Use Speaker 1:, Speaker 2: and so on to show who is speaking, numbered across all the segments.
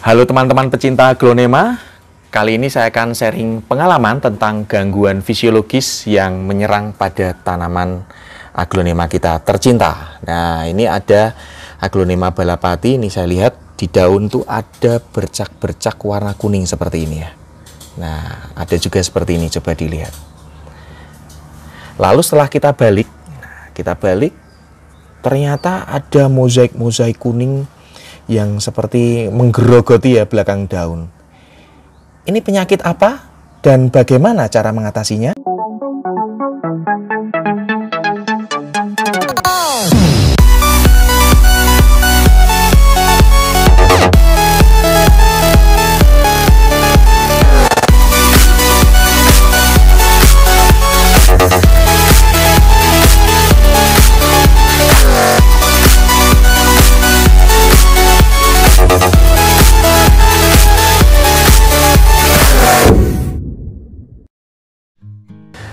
Speaker 1: Halo teman-teman pecinta aglonema, kali ini saya akan sharing pengalaman tentang gangguan fisiologis yang menyerang pada tanaman aglonema kita tercinta. Nah, ini ada aglonema balapati, ini saya lihat di daun tuh ada bercak-bercak warna kuning seperti ini ya. Nah, ada juga seperti ini, coba dilihat. Lalu setelah kita balik, ternyata ada mozaik-mozaik kuning yang seperti menggerogoti ya belakang daun. Ini penyakit apa dan bagaimana cara mengatasinya?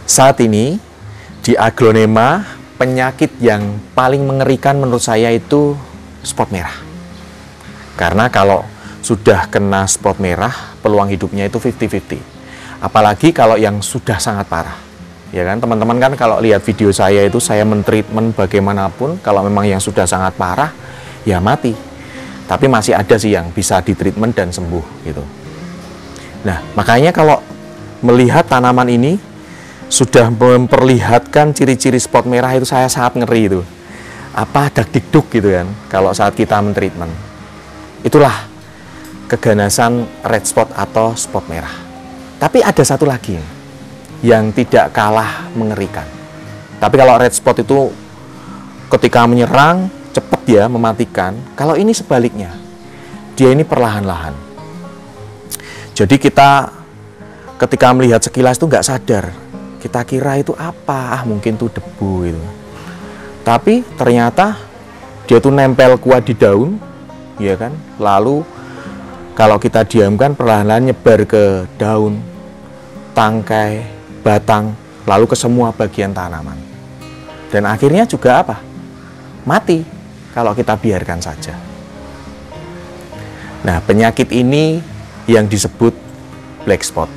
Speaker 1: Saat ini di aglonema penyakit yang paling mengerikan menurut saya itu spot merah. Karena kalau sudah kena spot merah, peluang hidupnya itu 50-50. Apalagi kalau yang sudah sangat parah. Ya kan, teman-teman kan kalau lihat video saya itu saya mentreatment bagaimanapun, kalau memang yang sudah sangat parah ya mati. Tapi masih ada sih yang bisa ditreatment dan sembuh gitu. Nah, makanya kalau melihat tanaman ini sudah memperlihatkan ciri-ciri spot merah itu saya sangat ngeri itu. Apa dak-dikduk gitu kan kalau saat kita mentreatment. Itulah keganasan red spot atau spot merah. Tapi ada satu lagi yang tidak kalah mengerikan. Tapi kalau red spot itu ketika menyerang cepat ya mematikan. Kalau ini sebaliknya. Dia ini perlahan-lahan. Jadi kita ketika melihat sekilas itu nggak sadar. Kita kira itu apa? Mungkin itu debu gitu. Tapi ternyata dia tuh nempel kuat di daun, ya kan? Lalu kalau kita diamkan perlahan-lahan nyebar ke daun, tangkai, batang, lalu ke semua bagian tanaman. Dan akhirnya juga apa? Mati kalau kita biarkan saja. Nah, penyakit ini yang disebut black spot.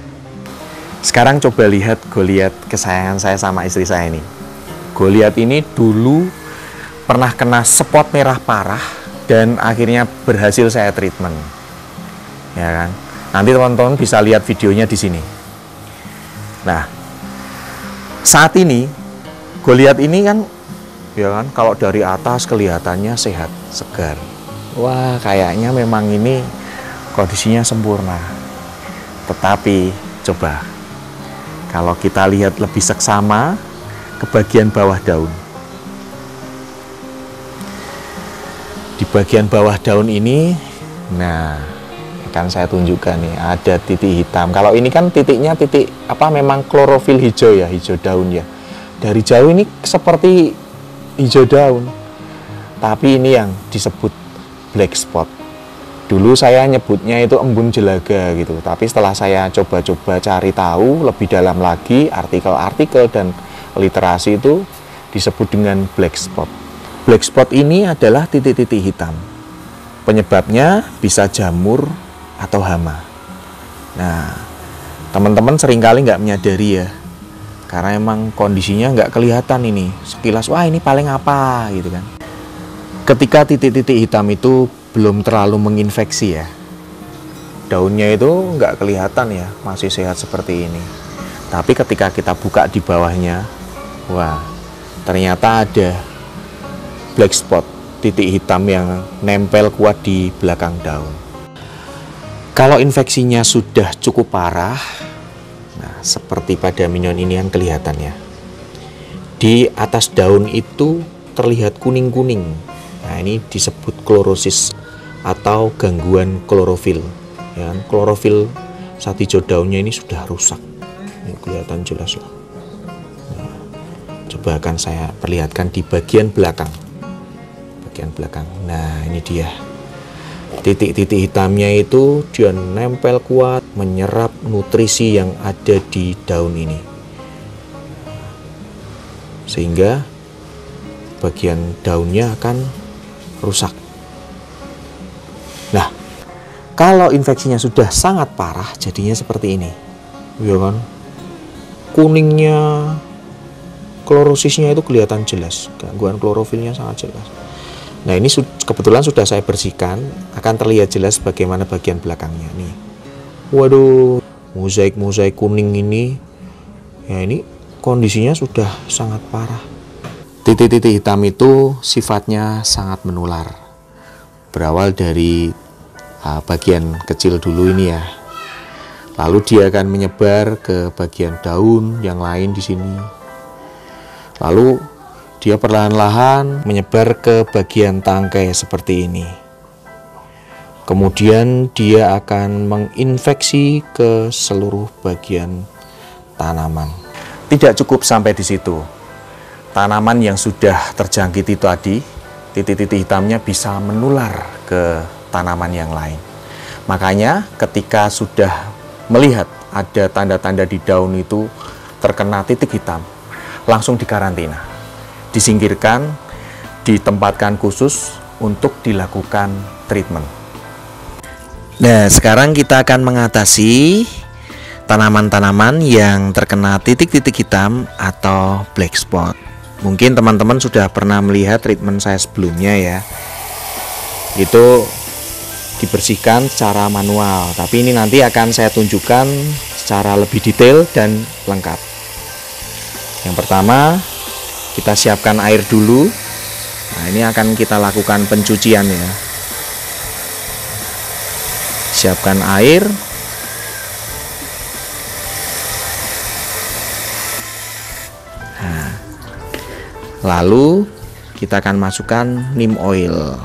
Speaker 1: Sekarang coba lihat Goliath kesayangan saya sama istri saya ini. Goliath ini dulu pernah kena spot merah parah dan akhirnya berhasil saya treatment. Ya kan? Nanti teman-teman bisa lihat videonya di sini. Nah, saat ini Goliath ini kan ya kan kalau dari atas kelihatannya sehat, segar. Wah, kayaknya memang ini kondisinya sempurna. Tetapi coba kalau kita lihat lebih seksama ke bagian bawah daun. Di bagian bawah daun ini, nah, akan saya tunjukkan nih, ada titik hitam. Kalau ini kan titiknya titik apa memang klorofil hijau ya, hijau daun ya. Dari jauh ini seperti hijau daun. Tapi ini yang disebut black spot. Dulu saya nyebutnya itu embun jelaga gitu, tapi setelah saya coba-coba cari tahu lebih dalam lagi, artikel-artikel dan literasi itu disebut dengan black spot. Black spot ini adalah titik-titik hitam. Penyebabnya bisa jamur atau hama. Nah, teman-teman seringkali nggak menyadari ya, karena emang kondisinya nggak kelihatan ini. Sekilas, wah ini paling apa gitu kan. Ketika titik-titik hitam itu belum terlalu menginfeksi ya, daunnya itu nggak kelihatan ya, masih sehat seperti ini. Tapi ketika kita buka di bawahnya, wah ternyata ada black spot, titik hitam yang nempel kuat di belakang daun. Kalau infeksinya sudah cukup parah, nah seperti pada minion ini yang kelihatan ya, di atas daun itu terlihat kuning-kuning. Nah ini disebut klorosis atau gangguan klorofil. Ya, klorofil saat hijau daunnya ini sudah rusak. Ini kelihatan jelas lah. Nah, coba akan saya perlihatkan di bagian belakang. Bagian belakang. Nah ini dia. Titik-titik hitamnya itu dia nempel kuat, menyerap nutrisi yang ada di daun ini. Sehingga bagian daunnya akan rusak. Nah, Kalau infeksinya sudah sangat parah, jadinya seperti ini, ya kan? Kuningnya, klorosisnya itu kelihatan jelas, gangguan klorofilnya sangat jelas. Nah ini kebetulan sudah saya bersihkan, akan terlihat jelas bagaimana bagian belakangnya nih. Waduh, mozaik kuning ini, ya ini kondisinya sudah sangat parah. Titik-titik hitam itu sifatnya sangat menular, berawal dari bagian kecil dulu ini ya. Lalu dia akan menyebar ke bagian daun yang lain di sini. Lalu dia perlahan-lahan menyebar ke bagian tangkai seperti ini. Kemudian dia akan menginfeksi ke seluruh bagian tanaman. Tidak cukup sampai di situ. Tanaman yang sudah terjangkit itu tadi, titik-titik hitamnya bisa menular ke tanaman yang lain. Makanya ketika sudah melihat ada tanda-tanda di daun itu terkena titik hitam, langsung dikarantina, disingkirkan, ditempatkan khusus untuk dilakukan treatment. Nah, sekarang kita akan mengatasi tanaman-tanaman yang terkena titik-titik hitam atau black spot. Mungkin teman-teman sudah pernah melihat treatment saya sebelumnya ya. Itu dibersihkan secara manual, tapi ini nanti akan saya tunjukkan secara lebih detail dan lengkap. Yang pertama, kita siapkan air dulu. Nah, ini akan kita lakukan pencucian ya. Siapkan air. Nah, lalu kita akan masukkan neem oil,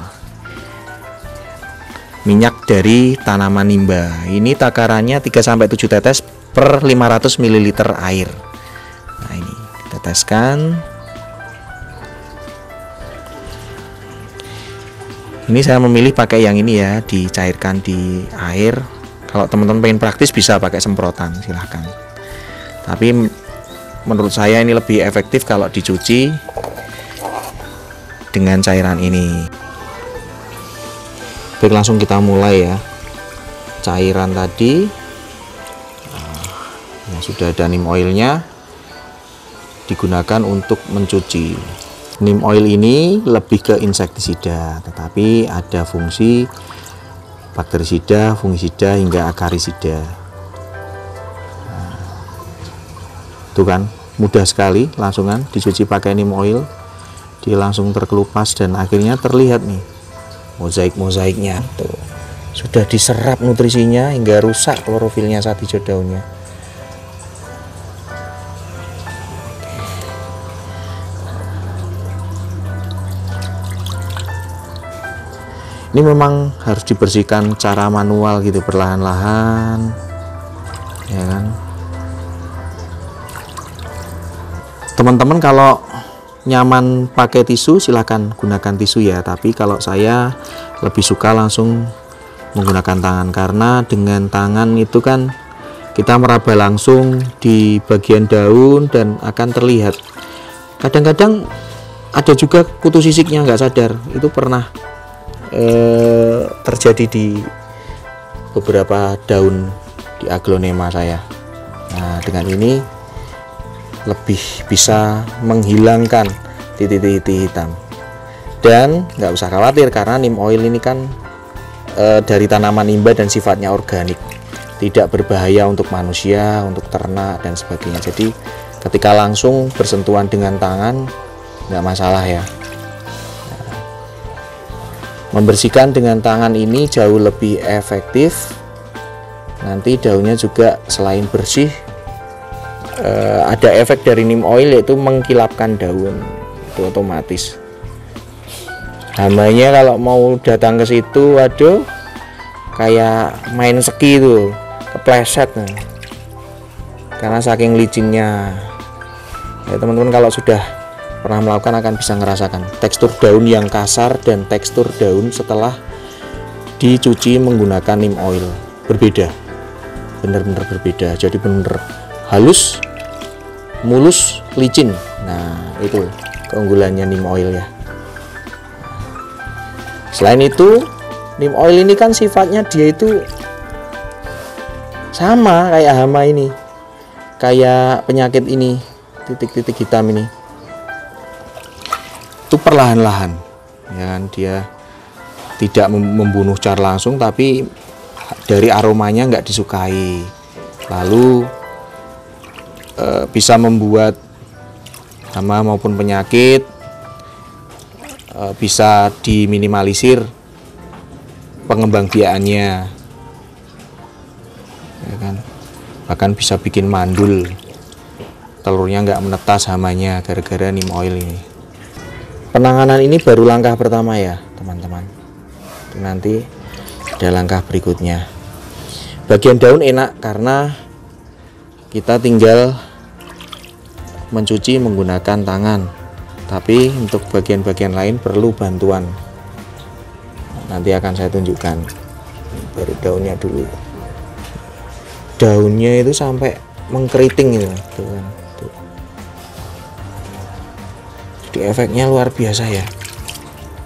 Speaker 1: minyak dari tanaman nimba. Ini takarannya 3-7 tetes per 500 ml air. Nah, ini diteteskan. Ini saya memilih pakai yang ini ya, dicairkan di air. Kalau teman-teman pengen praktis bisa pakai semprotan, silahkan. Tapi menurut saya ini lebih efektif kalau dicuci dengan cairan ini. Baik, langsung kita mulai ya. Cairan tadi, nah, sudah ada neem oilnya, digunakan untuk mencuci. Neem oil ini lebih ke insektisida, tetapi ada fungsi bakterisida, fungisida, hingga akarisida. Nah, tuh kan, mudah sekali, langsungan dicuci pakai neem oil, dia langsung terkelupas dan akhirnya terlihat nih mozaik-mozaiknya tuh. Sudah diserap nutrisinya hingga rusak klorofilnya saat hijau daunnya. Ini memang harus dibersihkan secara manual gitu, perlahan-lahan, ya kan. Teman-teman kalau nyaman pakai tisu silahkan gunakan tisu ya, tapi kalau saya lebih suka langsung menggunakan tangan, karena dengan tangan itu kan kita meraba langsung di bagian daun dan akan terlihat. Kadang-kadang ada juga kutu sisiknya nggak sadar, itu pernah terjadi di beberapa daun di aglonema saya. Nah, dengan ini lebih bisa menghilangkan titik-titik hitam, dan nggak usah khawatir karena neem oil ini kan dari tanaman nimba dan sifatnya organik, tidak berbahaya untuk manusia, untuk ternak dan sebagainya. Jadi ketika langsung bersentuhan dengan tangan nggak masalah ya. Membersihkan dengan tangan ini jauh lebih efektif. Nanti daunnya juga selain bersih, ada efek dari neem oil yaitu mengkilapkan daun, itu otomatis. Hambanya kalau mau datang ke situ, waduh, kayak main ski itu, kepleset nah. Karena saking licinnya. Ya teman-teman, kalau sudah pernah melakukan akan bisa merasakan tekstur daun yang kasar dan tekstur daun setelah dicuci menggunakan neem oil berbeda, benar-benar berbeda. Jadi benar halus, mulus, licin. Nah, itu keunggulannya neem oil ya. Selain itu, Neem oil ini kan sifatnya dia itu sama kayak hama ini, kayak penyakit ini, titik-titik hitam ini. Itu perlahan-lahan, ya kan, dia tidak membunuh secara langsung, tapi dari aromanya nggak disukai, lalu bisa membuat hama maupun penyakit bisa diminimalisir pengembangbiakannya, ya kan, bahkan bisa bikin mandul, telurnya nggak menetas hamanya gara-gara neem oil ini. Penanganan ini baru langkah pertama ya teman-teman, nanti ada langkah berikutnya. Bagian daun enak karena kita tinggal mencuci menggunakan tangan, tapi untuk bagian-bagian lain perlu bantuan. Nanti akan saya tunjukkan. Baru daunnya dulu. Daunnya itu sampai mengkeriting gitu, tuh. Jadi efeknya luar biasa ya.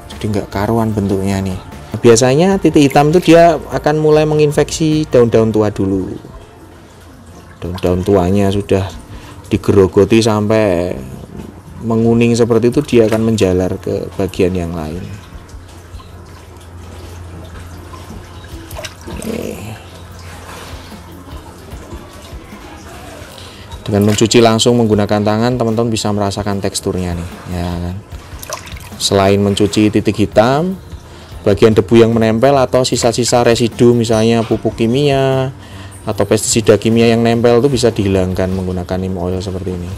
Speaker 1: Jadi nggak karuan bentuknya nih. Biasanya titik hitam itu dia akan mulai menginfeksi daun-daun tua dulu. Daun-daun tuanya sudah digerogoti sampai menguning seperti itu, dia akan menjalar ke bagian yang lain. Dengan mencuci langsung menggunakan tangan, teman-teman bisa merasakan teksturnya nih, ya kan. Selain mencuci titik hitam, bagian debu yang menempel atau sisa-sisa residu misalnya pupuk kimia atau pestisida kimia yang nempel itu bisa dihilangkan menggunakan neem oil seperti ini.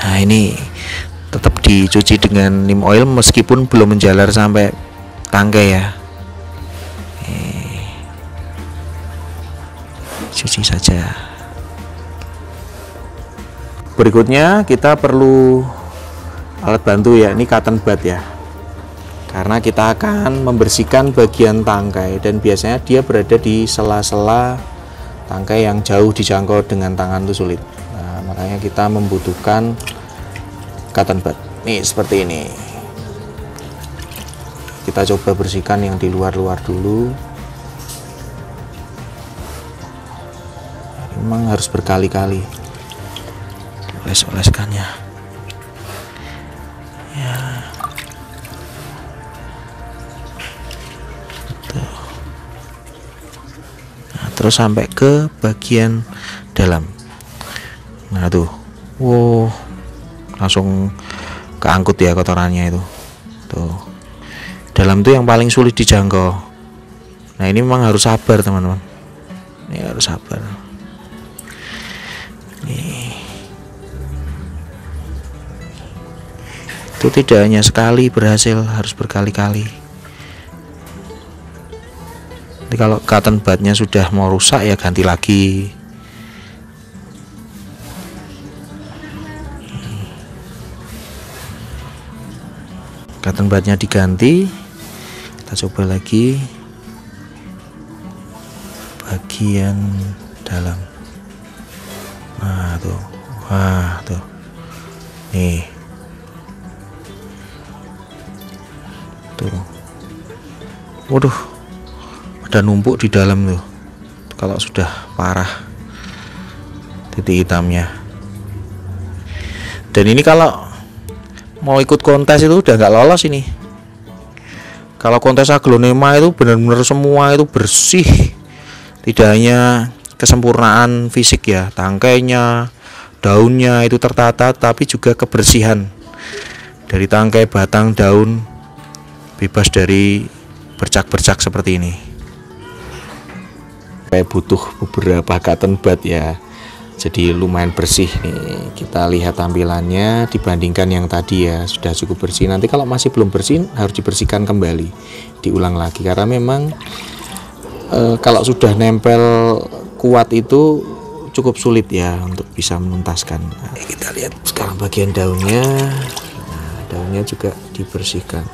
Speaker 1: Nah, ini tetap dicuci dengan neem oil meskipun belum menjalar sampai tangkai ya. Cuci saja. Berikutnya kita perlu alat bantu ya, ini cotton bud ya, karena kita akan membersihkan bagian tangkai dan biasanya dia berada di sela-sela tangkai yang jauh dijangkau dengan tangan itu sulit. Nah, makanya kita membutuhkan cotton bud nih seperti ini. Kita coba bersihkan yang di luar-luar dulu. Memang harus berkali-kali oles-oleskannya ya. Tuh. Nah, terus sampai ke bagian dalam. Nah tuh, wow, langsung keangkut ya kotorannya itu. Tuh, dalam tuh yang paling sulit dijangkau. Nah ini memang harus sabar teman-teman, ini harus sabar. Itu tidak hanya sekali berhasil, harus berkali-kali. Jadi kalau cotton budnya sudah mau rusak ya ganti lagi. Cotton budnya diganti, kita coba lagi bagian dalam. Nah tuh, wah tuh, nih, tuh, waduh, ada numpuk di dalam tuh. Kalau sudah parah titik hitamnya. Dan ini kalau mau ikut kontes itu udah nggak lolos ini. Kalau kontes aglonema itu benar-benar semua itu bersih, tidak hanya kesempurnaan fisik ya, tangkainya, daunnya itu tertata, tapi juga kebersihan dari tangkai, batang, daun bebas dari bercak-bercak seperti ini. Kayak butuh beberapa cotton bud ya, jadi lumayan bersih nih. Kita lihat tampilannya dibandingkan yang tadi ya, sudah cukup bersih. Nanti kalau masih belum bersih harus dibersihkan kembali, diulang lagi, karena memang kalau sudah nempel kuat itu cukup sulit ya untuk bisa menuntaskan. Nah, kita lihat sekarang bagian daunnya. Nah, daunnya juga dibersihkan.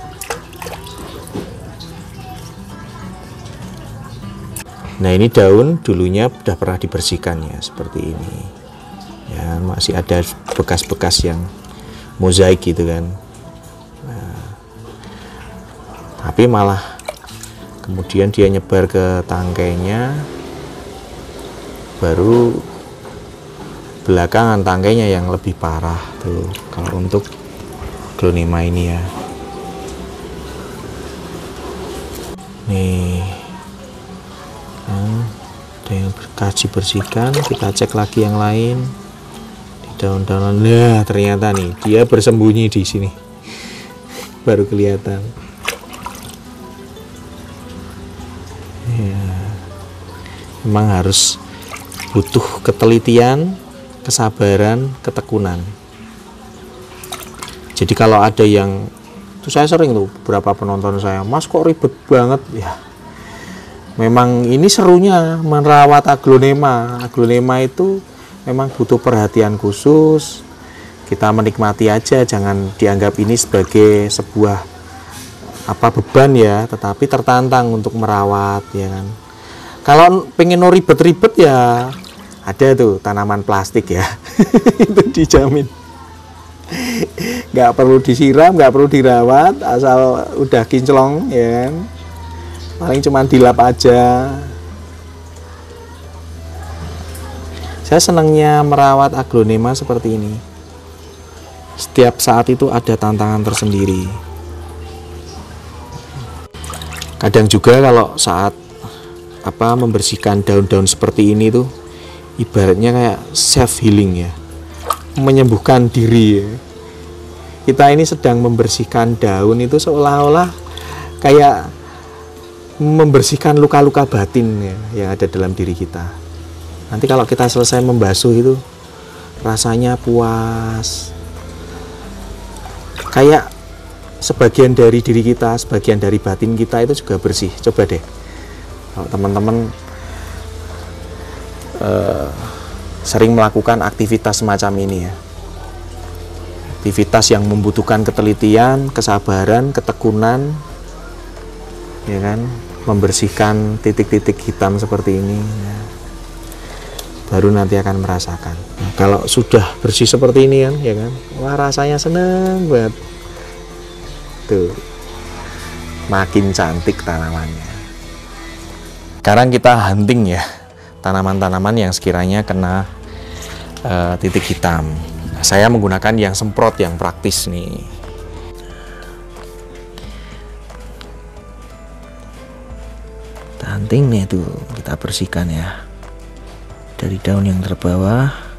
Speaker 1: Nah ini daun dulunya sudah pernah dibersihkan ya, seperti ini ya, masih ada bekas-bekas yang mozaik gitu kan. Nah, tapi malah kemudian dia nyebar ke tangkainya, baru belakangan tangkainya yang lebih parah tuh kalau untuk aglonema ini ya. Nih, ada yang kaji bersihkan, kita cek lagi yang lain di daun-daunan. Nah, ternyata nih dia bersembunyi di sini, baru kelihatan. Ya, memang harus butuh ketelitian, kesabaran, ketekunan. Jadi kalau ada yang itu, saya sering tuh beberapa penonton saya, Mas kok ribet banget ya. Memang ini serunya merawat aglonema. Aglonema itu memang butuh perhatian khusus. Kita menikmati aja, jangan dianggap ini sebagai sebuah beban ya, tetapi tertantang untuk merawat ya kan. Kalau pengen ribet-ribet ya ada tuh tanaman plastik ya. Itu dijamin. Nggak perlu disiram, nggak perlu dirawat, asal udah kinclong ya kan. Paling cuma dilap aja. Saya senangnya merawat aglonema seperti ini. Setiap saat itu ada tantangan tersendiri. Kadang juga kalau saat membersihkan daun-daun seperti ini tuh ibaratnya kayak self healing ya, menyembuhkan diri ya. Kita ini sedang membersihkan daun itu seolah-olah kayak membersihkan luka-luka batin ya, yang ada dalam diri kita. Nanti kalau kita selesai membasuh itu rasanya puas, kayak sebagian dari diri kita, sebagian dari batin kita itu juga bersih. Coba deh kalau teman-teman sering melakukan aktivitas semacam ini ya, aktivitas yang membutuhkan ketelitian, kesabaran, ketekunan ya kan, membersihkan titik-titik hitam seperti ini ya, baru nanti akan merasakan. Nah, kalau sudah bersih seperti ini kan ya kan, wah rasanya seneng banget tuh, makin cantik tanamannya. Sekarang kita hunting ya tanaman-tanaman yang sekiranya kena titik hitam. Saya menggunakan yang semprot, yang praktis nih. Kita hunting nih tuh, kita bersihkan ya dari daun yang terbawah.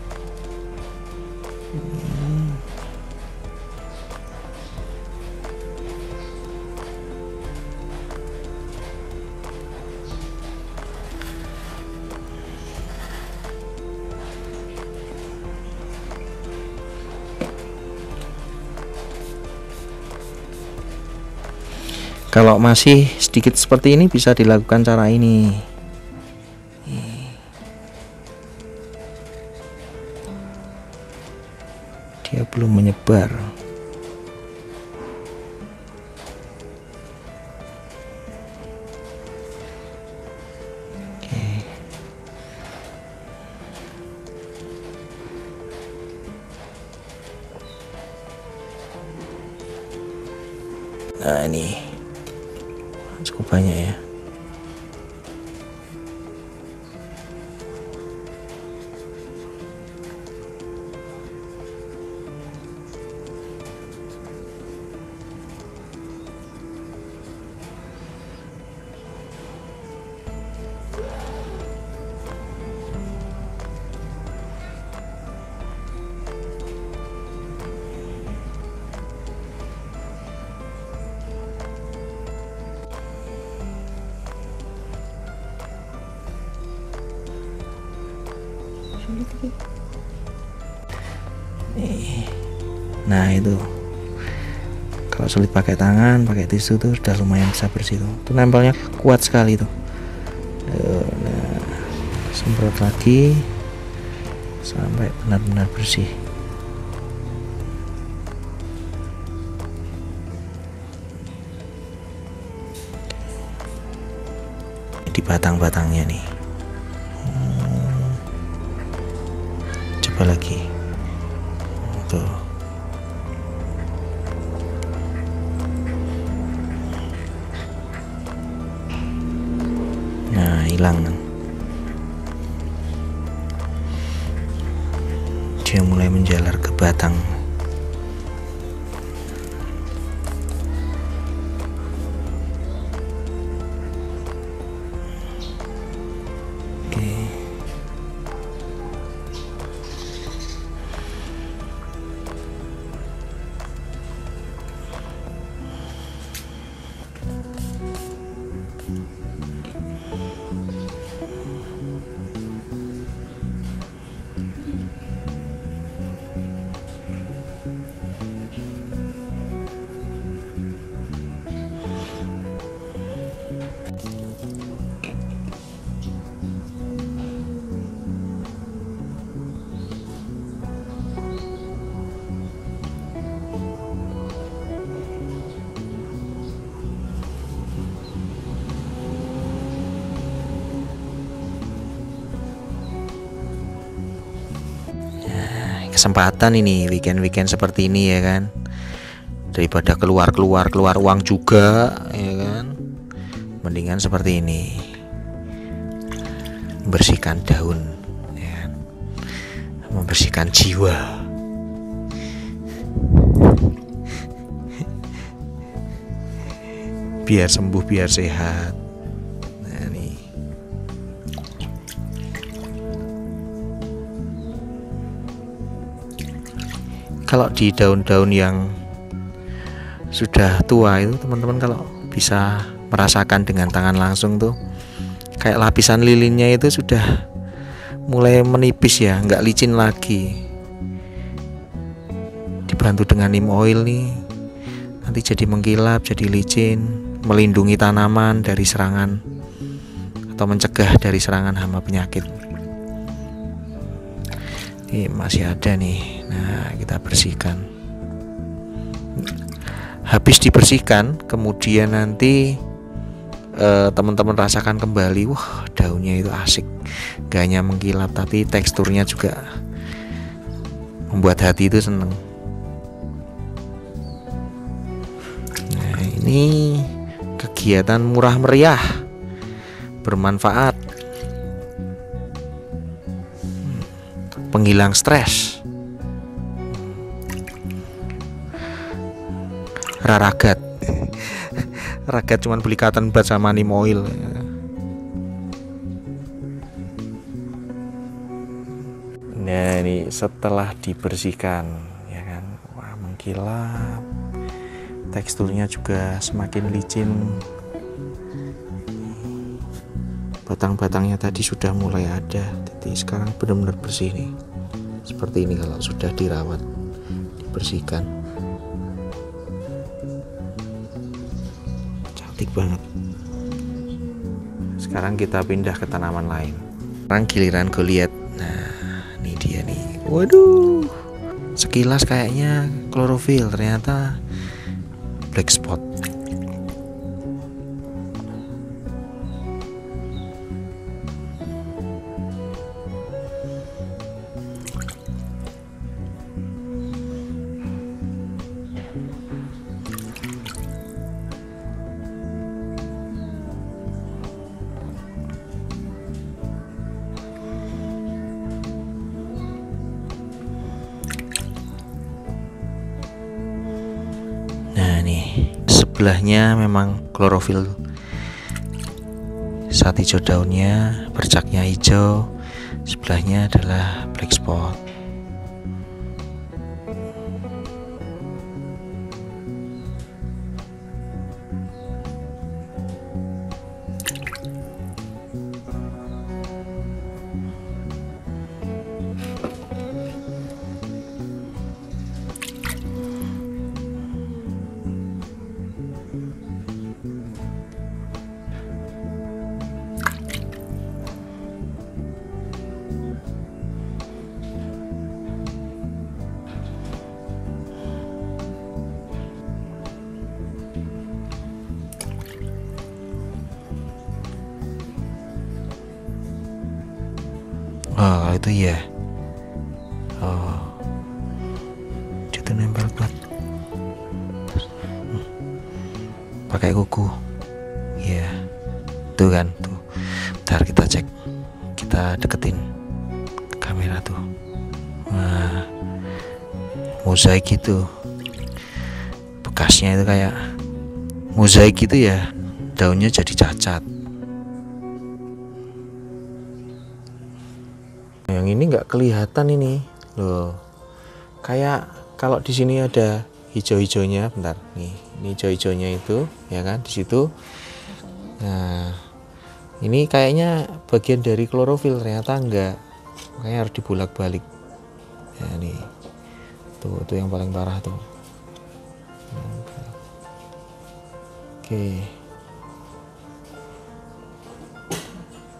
Speaker 1: Kalau masih sedikit seperti ini bisa dilakukan cara ini. Dia belum menyebar. Oke. Nah ini cukup banyak ya. Nah itu kalau sulit pakai tangan, pakai tisu tuh sudah lumayan bisa bersih tuh. Itu nempelnya kuat sekali tuh. Nah, semprot lagi sampai benar-benar bersih. Di batang-batangnya nih. Coba lagi. Tuh.
Speaker 2: Nah, hilang kan. Dia mulai menjalar ke batang. Oke. Kesempatan ini weekend seperti ini ya kan, daripada keluar uang juga ya kan, mendingan seperti ini, membersihkan daun ya kan? Membersihkan jiwa. Biar sembuh, biar sehat. Nah, nih. Kalau di daun-daun yang sudah tua itu teman-teman kalau bisa merasakan dengan tangan langsung tuh, kayak lapisan lilinnya itu sudah mulai menipis ya, nggak licin lagi. Dibantu dengan neem oil nih, nanti jadi mengkilap, jadi licin, melindungi tanaman dari serangan atau mencegah dari serangan hama penyakit. Ini masih ada nih. Nah, kita bersihkan. Habis dibersihkan, kemudian nanti teman-teman rasakan kembali, wah daunnya itu asik, gak hanya mengkilap tapi teksturnya juga membuat hati itu seneng. Nah, ini kegiatan murah meriah, bermanfaat, penghilang stres. Raragat. Ragat cuman beli cotton bud sama neem oil. Nah, ini setelah dibersihkan ya kan, wah mengkilap, teksturnya juga semakin licin. Batang-batangnya tadi sudah mulai ada, jadi sekarang benar-benar bersih nih. Seperti ini kalau sudah dirawat, dibersihkan. Cantik banget. Sekarang kita pindah ke tanaman lain. Sekarang giliran gue lihat. Nah, ini dia nih. Waduh, sekilas kayaknya klorofil, ternyata black spot. Nah nih, sebelahnya memang klorofil saat hijau daunnya, bercaknya hijau, sebelahnya adalah black spot. Oh itu ya. Oh, itu nempel kuat. Pakai kuku. Ya, tuh kan tuh. Bentar kita cek, kita deketin kamera tuh. Nah, mozaik itu bekasnya itu kayak mozaik gitu ya, daunnya jadi cacat. Yang ini nggak kelihatan ini loh, kayak kalau di sini ada hijau-hijaunya. Bentar nih, ini hijau-hijaunya itu ya kan di situ. Nah, ini kayaknya bagian dari klorofil, ternyata enggak, makanya harus dibolak-balik. Ya nih, tuh yang paling parah tuh. Oke,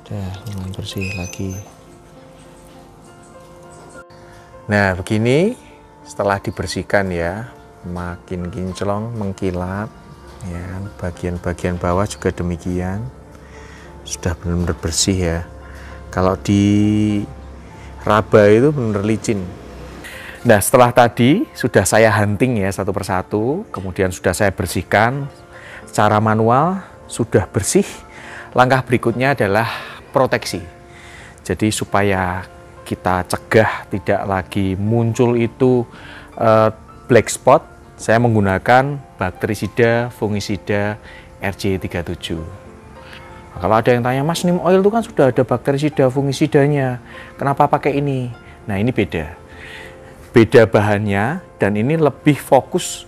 Speaker 2: udah lumayan bersih lagi. Nah begini, setelah dibersihkan ya, makin kinclong, mengkilap ya, bagian-bagian bawah juga demikian, sudah benar-benar bersih ya. Kalau di raba itu benar licin. Nah setelah tadi sudah saya hunting ya satu persatu, kemudian sudah saya bersihkan secara manual, sudah bersih. Langkah berikutnya adalah proteksi. Jadi supaya kita cegah tidak lagi muncul itu black spot, saya menggunakan bakterisida fungisida RJ37. Nah, kalau ada yang tanya, Mas, neem oil itu kan sudah ada bakterisida fungisidanya, kenapa pakai ini? Nah ini beda bahannya, dan ini lebih fokus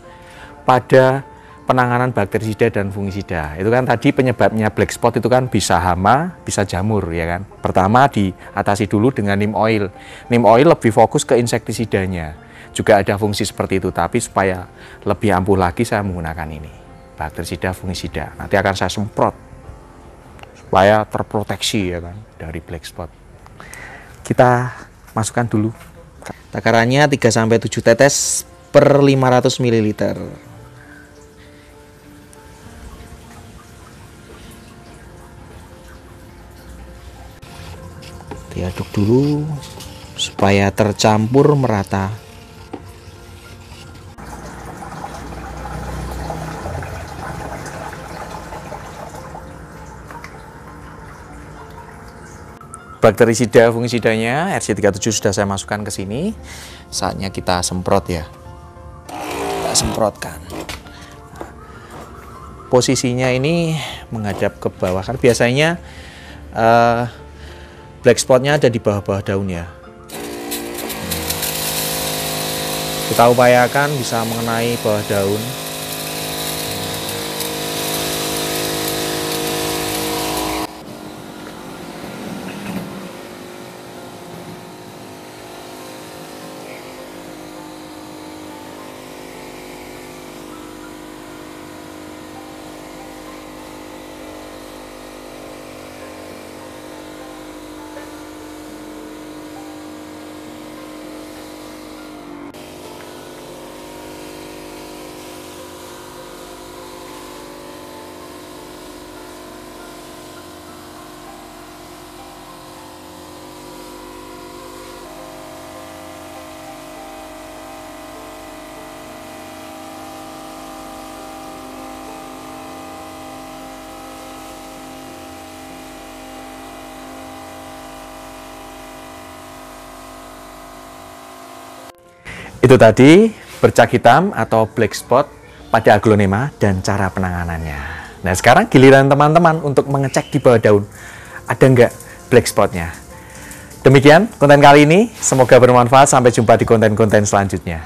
Speaker 2: pada penanganan bakterisida dan fungisida. Itu kan tadi penyebabnya black spot itu kan bisa hama, bisa jamur ya kan. Pertama diatasi dulu dengan neem oil. Neem oil lebih fokus ke insektisidanya. Juga ada fungsi seperti itu, tapi supaya lebih ampuh lagi saya menggunakan ini. Bakterisida fungisida. Nanti akan saya semprot supaya terproteksi ya kan dari black spot. Kita masukkan dulu. Takarannya 3-7 tetes per 500 ml. Diaduk dulu supaya tercampur merata. Bakterisida fungisidanya RJ37 sudah saya masukkan ke sini. Saatnya kita semprot ya. Kita semprotkan. Posisinya ini menghadap ke bawah, kan biasanya black spotnya ada di bawah-bawah daun ya. Kita upayakan bisa mengenai bawah daun. Itu tadi bercak hitam atau black spot pada aglonema dan cara penanganannya. Nah sekarang giliran teman-teman untuk mengecek di bawah daun, ada nggak black spotnya. Demikian konten kali ini, semoga bermanfaat. Sampai jumpa di konten-konten selanjutnya.